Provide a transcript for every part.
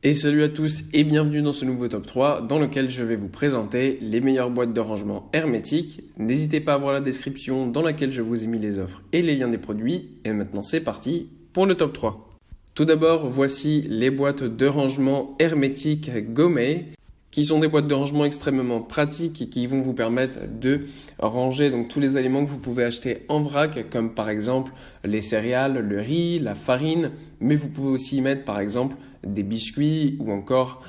Et salut à tous et bienvenue dans ce nouveau top 3 dans lequel je vais vous présenter les meilleures boîtes de rangement hermétiques. N'hésitez pas à voir la description dans laquelle je vous ai mis les offres et les liens des produits. Et maintenant c'est parti pour le top 3. Tout d'abord, voici les boîtes de rangement hermétiques Gomei, qui sont des boîtes de rangement extrêmement pratiques et qui vont vous permettre de ranger donc tous les aliments que vous pouvez acheter en vrac, comme par exemple les céréales, le riz, la farine, mais vous pouvez aussi y mettre par exemple des biscuits ou encore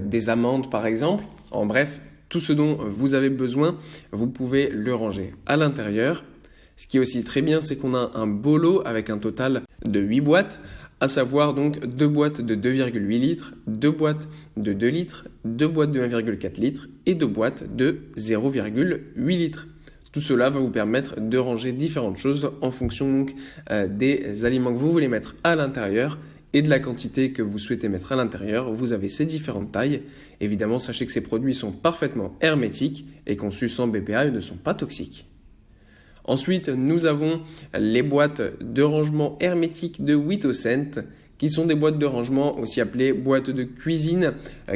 des amandes par exemple. En bref, tout ce dont vous avez besoin, vous pouvez le ranger à l'intérieur. Ce qui est aussi très bien, c'est qu'on a un beau lot avec un total de 8 boîtes, à savoir donc 2 boîtes de 2,8 litres, 2 boîtes de 2 litres, 2 boîtes de 1,4 litres et 2 boîtes de 0,8 litres. Tout cela va vous permettre de ranger différentes choses en fonction donc des aliments que vous voulez mettre à l'intérieur et de la quantité que vous souhaitez mettre à l'intérieur. Vous avez ces différentes tailles. Évidemment, sachez que ces produits sont parfaitement hermétiques et conçus sans BPA et ne sont pas toxiques. Ensuite, nous avons les boîtes de rangement hermétique de Witocent, qui sont des boîtes de rangement aussi appelées boîtes de cuisine,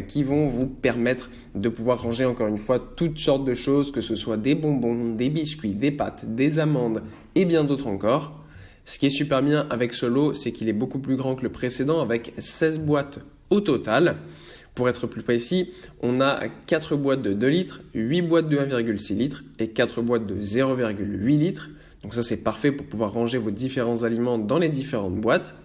qui vont vous permettre de pouvoir ranger encore une fois toutes sortes de choses, que ce soit des bonbons, des biscuits, des pâtes, des amandes et bien d'autres encore. Ce qui est super bien avec ce lot, c'est qu'il est beaucoup plus grand que le précédent avec 16 boîtes au total. Pour être plus précis, on a 4 boîtes de 2 litres, 8 boîtes de 1,6 litres et 4 boîtes de 0,8 litres. Donc ça, c'est parfait pour pouvoir ranger vos différents aliments dans les différentes boîtes.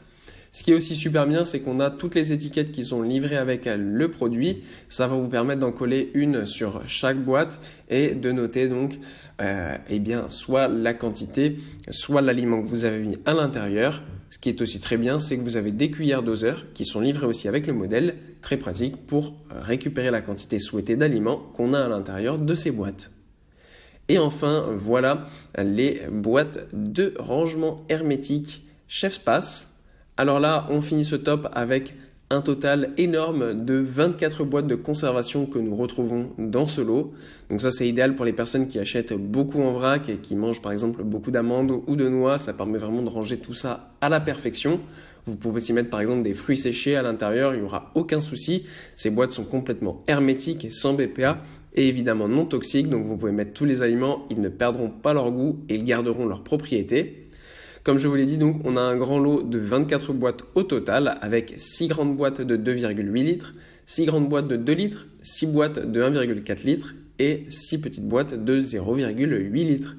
Ce qui est aussi super bien, c'est qu'on a toutes les étiquettes qui sont livrées avec le produit. Ça va vous permettre d'en coller une sur chaque boîte et de noter donc soit la quantité, soit l'aliment que vous avez mis à l'intérieur. Ce qui est aussi très bien, c'est que vous avez des cuillères doseurs qui sont livrées aussi avec le modèle, très pratique pour récupérer la quantité souhaitée d'aliments qu'on a à l'intérieur de ces boîtes. Et enfin, voilà les boîtes de rangement hermétique Chefspace. Alors là, on finit ce top avec un total énorme de 24 boîtes de conservation que nous retrouvons dans ce lot. Donc ça, c'est idéal pour les personnes qui achètent beaucoup en vrac et qui mangent par exemple beaucoup d'amandes ou de noix. Ça permet vraiment de ranger tout ça à la perfection. Vous pouvez aussi mettre par exemple des fruits séchés à l'intérieur, il n'y aura aucun souci. Ces boîtes sont complètement hermétiques et sans BPA et évidemment non toxiques. Donc vous pouvez mettre tous les aliments, ils ne perdront pas leur goût et ils garderont leur propriété. Comme je vous l'ai dit, donc, on a un grand lot de 24 boîtes au total avec 6 grandes boîtes de 2,8 litres, 6 grandes boîtes de 2 litres, 6 boîtes de 1,4 litres et 6 petites boîtes de 0,8 litres.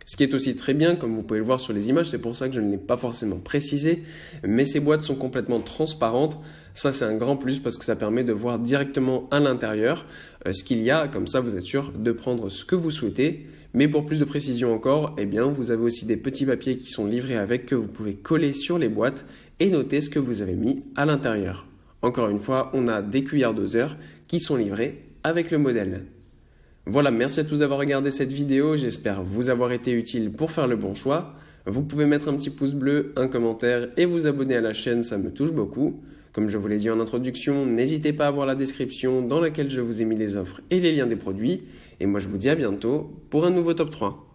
Ce qui est aussi très bien, comme vous pouvez le voir sur les images, c'est pour ça que je ne l'ai pas forcément précisé, mais ces boîtes sont complètement transparentes. Ça, c'est un grand plus parce que ça permet de voir directement à l'intérieur ce qu'il y a. Comme ça, vous êtes sûr de prendre ce que vous souhaitez. Mais pour plus de précision encore, eh bien, vous avez aussi des petits papiers qui sont livrés avec que vous pouvez coller sur les boîtes et noter ce que vous avez mis à l'intérieur. Encore une fois, on a des cuillères doseurs qui sont livrées avec le modèle. Voilà, merci à tous d'avoir regardé cette vidéo, j'espère vous avoir été utile pour faire le bon choix. Vous pouvez mettre un petit pouce bleu, un commentaire et vous abonner à la chaîne, ça me touche beaucoup. Comme je vous l'ai dit en introduction, n'hésitez pas à voir la description dans laquelle je vous ai mis les offres et les liens des produits. Et moi je vous dis à bientôt pour un nouveau top 3.